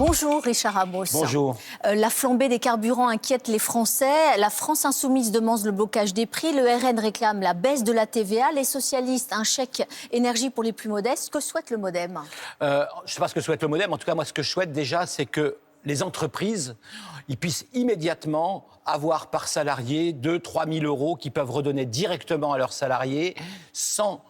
Bonjour Richard Amos. Bonjour. La flambée des carburants inquiète les Français. La France insoumise demande le blocage des prix. Le RN réclame la baisse de la TVA. Les socialistes, un chèque énergie pour les plus modestes. Que souhaite le MoDem ? Je ne sais pas ce que souhaite le MoDem. En tout cas, moi, ce que je souhaite déjà, c'est que les entreprises ils puissent immédiatement avoir par salarié 2 000 à 3 000 euros qu'ils peuvent redonner directement à leurs salariés sans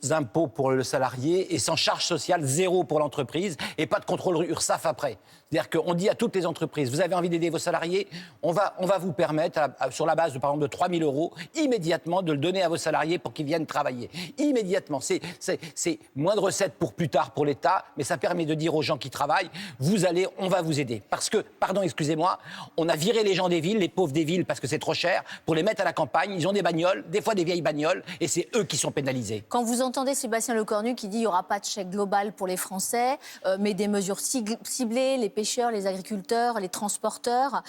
impôts pour le salarié et sans charge sociale, 0 pour l'entreprise et pas de contrôle URSSAF après. C'est-à-dire qu'on dit à toutes les entreprises, vous avez envie d'aider vos salariés, on va vous permettre, sur la base de, par exemple, de 3 000 euros, immédiatement de le donner à vos salariés pour qu'ils viennent travailler. Immédiatement. C'est moins de recettes pour plus tard pour l'État, mais ça permet de dire aux gens qui travaillent, on va vous aider. Parce que, pardon, excusez-moi, on a viré les gens des villes, les pauvres des villes, parce que c'est trop cher, pour les mettre à la campagne. Ils ont des bagnoles, des fois des vieilles bagnoles, et c'est eux qui sont pénalisés. Quand vous entendez Sébastien Lecornu qui dit qu'il n'y aura pas de chèque global pour les Français, mais des mesures ciblées, les pêcheurs, les agriculteurs, les transporteurs,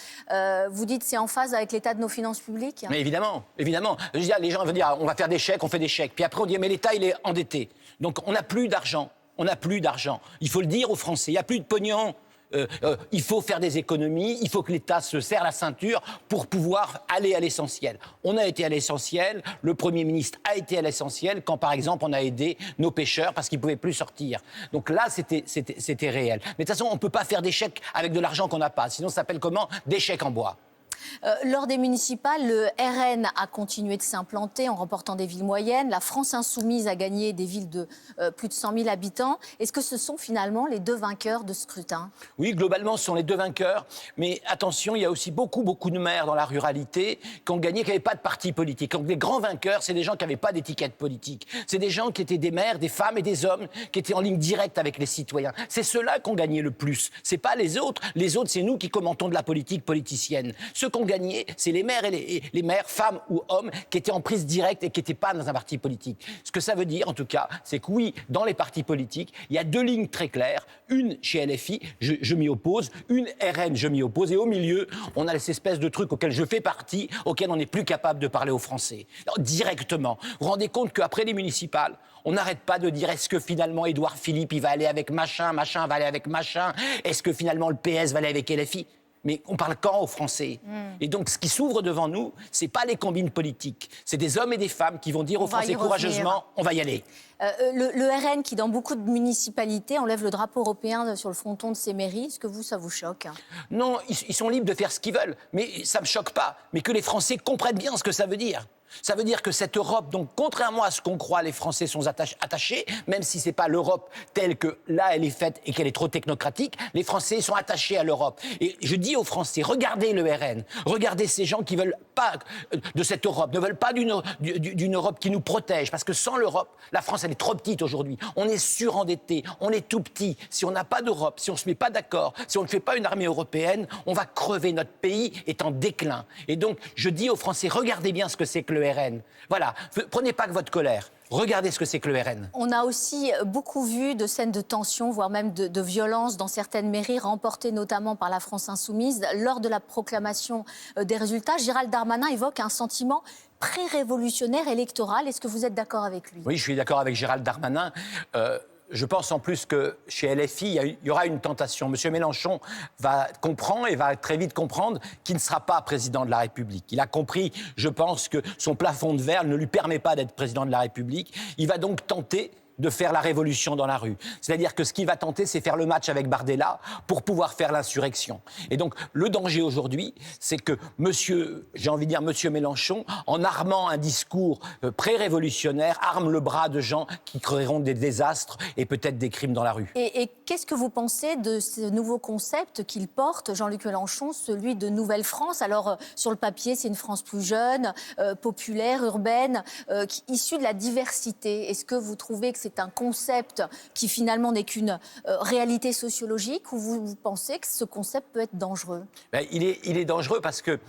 vous dites que c'est en phase avec l'état de nos finances publiques ? Mais évidemment, évidemment. Je veux dire, les gens vont dire, on va faire des chèques, on fait des chèques. Puis après, on dit, mais l'État, il est endetté. Donc, on n'a plus d'argent. On n'a plus d'argent. Il faut le dire aux Français. Il n'y a plus de pognon. Il faut faire des économies, il faut que l'État se serre la ceinture pour pouvoir aller à l'essentiel. On a été à l'essentiel, le Premier ministre a été à l'essentiel quand, par exemple, on a aidé nos pêcheurs parce qu'ils ne pouvaient plus sortir. Donc là, c'était réel. Mais de toute façon, on ne peut pas faire des chèques avec de l'argent qu'on n'a pas. Sinon, ça s'appelle comment ? Des chèques en bois. Lors des municipales, le RN a continué de s'implanter en remportant des villes moyennes. La France insoumise a gagné des villes de plus de 100 000 habitants. Est-ce que ce sont finalement les deux vainqueurs de scrutin ? Oui, globalement, ce sont les deux vainqueurs. Mais attention, il y a aussi beaucoup de maires dans la ruralité qui ont gagné, qui n'avaient pas de parti politique. Donc les grands vainqueurs, c'est des gens qui n'avaient pas d'étiquette politique. C'est des gens qui étaient des maires, des femmes et des hommes qui étaient en ligne directe avec les citoyens. C'est ceux-là qui ont gagné le plus. C'est pas les autres. Les autres, c'est nous qui commentons de la politique politicienne. Ceux qui ont gagné, c'est les maires et les maires, femmes ou hommes, qui étaient en prise directe et qui n'étaient pas dans un parti politique. Ce que ça veut dire, en tout cas, c'est que oui, dans les partis politiques, il y a deux lignes très claires. Une chez LFI, je m'y oppose. Une RN, je m'y oppose. Et au milieu, on a ces espèces de trucs auxquels je fais partie, auxquels on n'est plus capable de parler aux Français. Alors, directement. Vous vous rendez compte qu'après les municipales, on n'arrête pas de dire est-ce que finalement Édouard Philippe, il va aller avec machin, machin va aller avec machin. Est-ce que finalement le PS va aller avec LFI ? Mais on parle quand aux Français ? Et donc, ce qui s'ouvre devant nous, c'est pas les combines politiques. C'est des hommes et des femmes qui vont dire aux Français courageusement, on va y aller. Le RN, qui dans beaucoup de municipalités enlève le drapeau européen sur le fronton de ses mairies, est-ce que ça vous choque ? Non, ils sont libres de faire ce qu'ils veulent. Mais ça me choque pas. Mais que les Français comprennent bien ce que ça veut dire. Ça veut dire que cette Europe, donc contrairement à ce qu'on croit, les Français sont attachés, même si c'est pas l'Europe telle que là elle est faite et qu'elle est trop technocratique, les Français sont attachés à l'Europe. Et je dis aux Français, regardez le RN, regardez ces gens qui veulent pas de cette Europe, ne veulent pas d'une Europe qui nous protège, parce que sans l'Europe, la France elle est trop petite aujourd'hui. On est surendetté, on est tout petit. Si on n'a pas d'Europe, si on se met pas d'accord, si on ne fait pas une armée européenne, on va crever. Notre pays est en déclin. Et donc je dis aux Français, regardez bien ce que c'est que le RN. Voilà, prenez pas que votre colère. Regardez ce que c'est que le RN. On a aussi beaucoup vu de scènes de tension, voire même de violence dans certaines mairies, remportées notamment par la France insoumise. Lors de la proclamation des résultats, Gérald Darmanin évoque un sentiment pré-révolutionnaire électoral. Est-ce que vous êtes d'accord avec lui ? Oui, je suis d'accord avec Gérald Darmanin. Je pense en plus que chez LFI, il y aura une tentation. Monsieur Mélenchon comprend et va très vite comprendre qu'il ne sera pas président de la République. Il a compris, je pense, que son plafond de verre ne lui permet pas d'être président de la République. Il va donc tenter de faire la révolution dans la rue. C'est-à-dire que ce qu'il va tenter, c'est faire le match avec Bardella pour pouvoir faire l'insurrection. Et donc, le danger aujourd'hui, c'est que monsieur Mélenchon, en armant un discours pré-révolutionnaire, arme le bras de gens qui créeront des désastres et peut-être des crimes dans la rue. Et qu'est-ce que vous pensez de ce nouveau concept qu'il porte, Jean-Luc Mélenchon, celui de Nouvelle France ? Alors, sur le papier, c'est une France plus jeune, populaire, urbaine, issue de la diversité. Est-ce que vous trouvez que c'est un concept qui finalement n'est qu'une réalité sociologique, ou vous pensez que ce concept peut être dangereux ? Il est dangereux parce que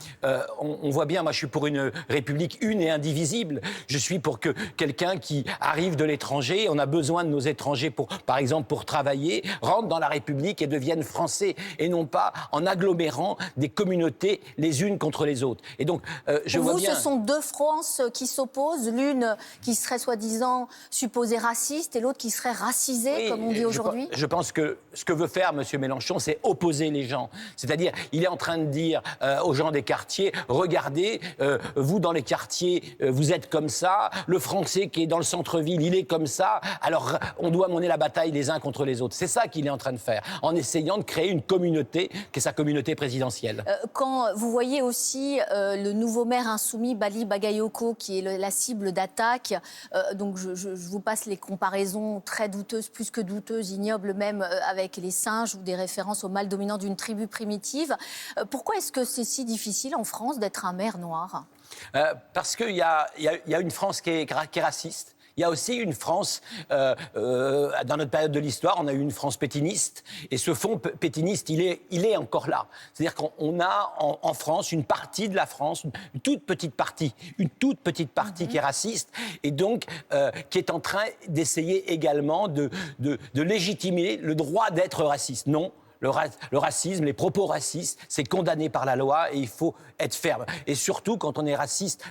on voit bien, moi je suis pour une République une et indivisible. Je suis pour que quelqu'un qui arrive de l'étranger, on a besoin de nos étrangers par exemple pour travailler, rentre dans la République et devienne français, et non pas en agglomérant des communautés les unes contre les autres. Et donc ce sont deux Frances qui s'opposent, l'une qui serait soi-disant supposée raciste, raciste et l'autre qui serait racisé, Oui, comme on dit aujourd'hui? Je pense que ce que veut faire M. Mélenchon, c'est opposer les gens. C'est-à-dire, il est en train de dire aux gens des quartiers, regardez, vous dans les quartiers, vous êtes comme ça, le Français qui est dans le centre-ville, il est comme ça, alors on doit mener la bataille les uns contre les autres. C'est ça qu'il est en train de faire, en essayant de créer une communauté qui est sa communauté présidentielle. Quand vous voyez aussi le nouveau maire insoumis, Bali Bagayoko, qui est la cible d'attaque, donc je vous passe les comparaisons très douteuses, plus que douteuses, ignobles même, avec les singes ou des références au mâle dominant d'une tribu primitive. Pourquoi est-ce que c'est si difficile en France d'être un maire noir? Parce qu'il y a une France qui est raciste. Il y a aussi une France, dans notre période de l'histoire, on a eu une France pétiniste. Et ce fond pétiniste, il est encore là. C'est-à-dire qu'on a en France une partie de la France, une toute petite partie qui est raciste. Et donc, qui est en train d'essayer également de légitimer le droit d'être raciste. Non. Le racisme, les propos racistes, c'est condamné par la loi et il faut être ferme. Et surtout, quand on est raciste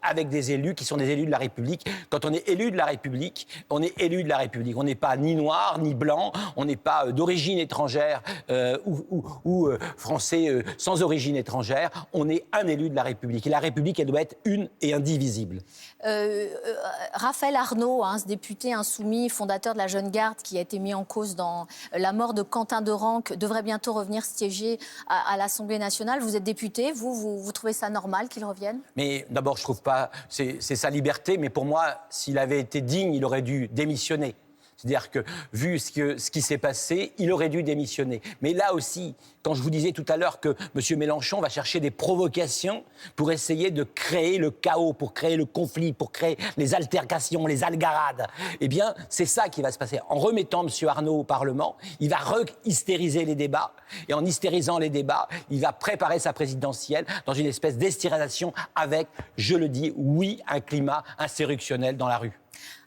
avec des élus qui sont des élus de la République. Quand on est élu de la République, on est élu de la République. On n'est pas ni noir, ni blanc, on n'est pas d'origine étrangère ou français sans origine étrangère. On est un élu de la République. Et la République, elle doit être une et indivisible. Raphaël Arnaud, ce député insoumis, fondateur de la Jeune Garde, qui a été mis en cause dans la mort de Quentin Derenque, devrait bientôt revenir siéger à l'Assemblée nationale. Vous êtes député, vous trouvez ça normal qu'il revienne? Mais d'abord, je trouve pas, c'est sa liberté, mais pour moi, s'il avait été digne, il aurait dû démissionner. C'est-à-dire que, vu ce qui s'est passé, il aurait dû démissionner. Mais là aussi, quand je vous disais tout à l'heure que M. Mélenchon va chercher des provocations pour essayer de créer le chaos, pour créer le conflit, pour créer les altercations, les algarades, eh bien, c'est ça qui va se passer. En remettant M. Arnaud au Parlement, il va hystériser les débats. Et en hystérisant les débats, il va préparer sa présidentielle dans une espèce d'hystérisation avec, je le dis, oui, un climat insurrectionnel dans la rue.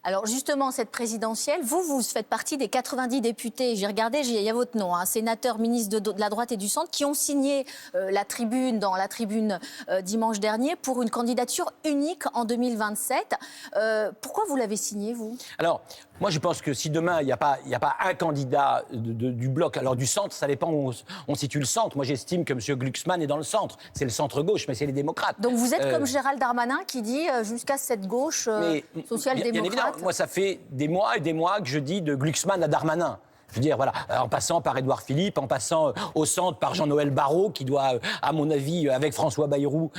Alors justement, cette présidentielle, vous faites partie des 90 députés, j'ai regardé, il y a votre nom, sénateur, ministre de la droite et du centre, qui ont signé dans la tribune dimanche dernier pour une candidature unique en 2027. Pourquoi vous l'avez signé, vous? Alors, moi je pense que si demain il n'y a pas un candidat du bloc, alors du centre, ça dépend où on situe le centre. Moi j'estime que M. Glucksmann est dans le centre. C'est le centre-gauche, mais c'est les démocrates. Donc vous êtes comme Gérald Darmanin qui dit jusqu'à cette gauche social-démocrate. Moi, ça fait des mois et des mois que je dis de Glucksmann à Darmanin. Je veux dire, voilà, en passant par Édouard Philippe, en passant au centre par Jean-Noël Barrot, qui doit, à mon avis, avec François Bayrou,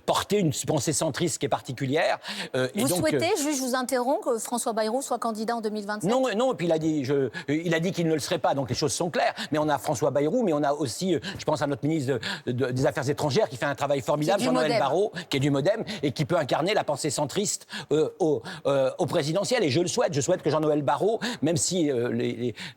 porter une pensée centriste qui est particulière. Vous souhaitez, je vous interromps, que François Bayrou soit candidat en 2027? Non, et puis il a dit qu'il ne le serait pas, donc les choses sont claires. Mais on a François Bayrou, mais on a aussi, je pense à notre ministre des Affaires étrangères, qui fait un travail formidable, Jean-Noël Barrot, qui est du MoDem, et qui peut incarner la pensée centriste au présidentiel. Et je souhaite que Jean-Noël Barrot, même si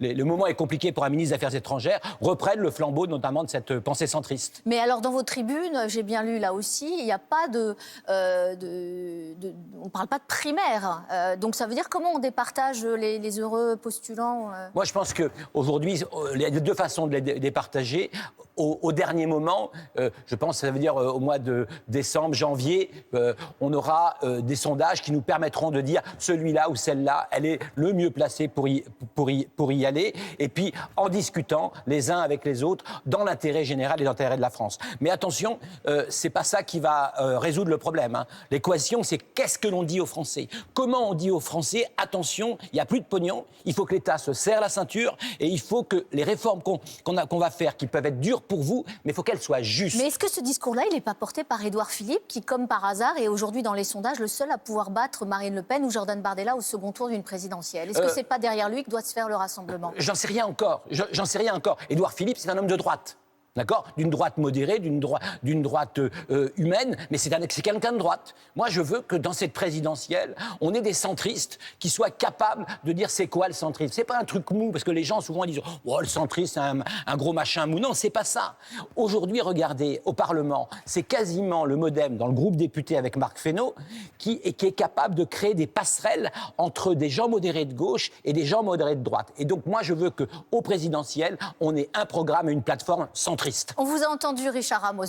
le moment est compliqué pour un ministre des Affaires étrangères, reprenne le flambeau notamment de cette pensée centriste. Mais alors dans vos tribunes, j'ai bien lu là aussi, il n'y a pas on ne parle pas de primaire. Donc ça veut dire comment on départage les heureux postulants Moi je pense qu'aujourd'hui, il y a deux façons de les départager. Au dernier moment, je pense que ça veut dire au mois de décembre, janvier, on aura des sondages qui nous permettront de dire celui-là ou celle-là, elle est le mieux placée pour y aller, et puis en discutant les uns avec les autres dans l'intérêt général et l'intérêt de la France. Mais attention, c'est pas ça qui va résoudre le problème. L'équation, c'est qu'est-ce que l'on dit aux Français? Comment on dit aux Français, attention, il n'y a plus de pognon, il faut que l'État se serre la ceinture et il faut que les réformes qu'on va faire, qui peuvent être dures pour vous, mais il faut qu'elles soient justes. Mais est-ce que ce discours-là, il n'est pas porté par Édouard Philippe, qui, comme par hasard, est aujourd'hui dans les sondages le seul à pouvoir battre Marine Le Pen ou Jordan Bardella au second tour d'une présidentielle? Est-ce que c'est pas derrière lui que doit se faire le rassemblement? J'en sais rien encore. Édouard Philippe, c'est un homme de droite. D'accord? D'une droite modérée, d'une droite humaine, mais c'est quelqu'un de droite. Moi, je veux que dans cette présidentielle, on ait des centristes qui soient capables de dire c'est quoi le centrisme. C'est pas un truc mou, parce que les gens souvent disent oh, le centrisme, c'est un gros machin mou. Non, c'est pas ça. Aujourd'hui, regardez, au Parlement, c'est quasiment le MoDem, dans le groupe député avec Marc Fesneau, qui est capable de créer des passerelles entre des gens modérés de gauche et des gens modérés de droite. Et donc, moi, je veux qu'au présidentiel, on ait un programme et une plateforme centriste. On vous a entendu, Richard Ramos.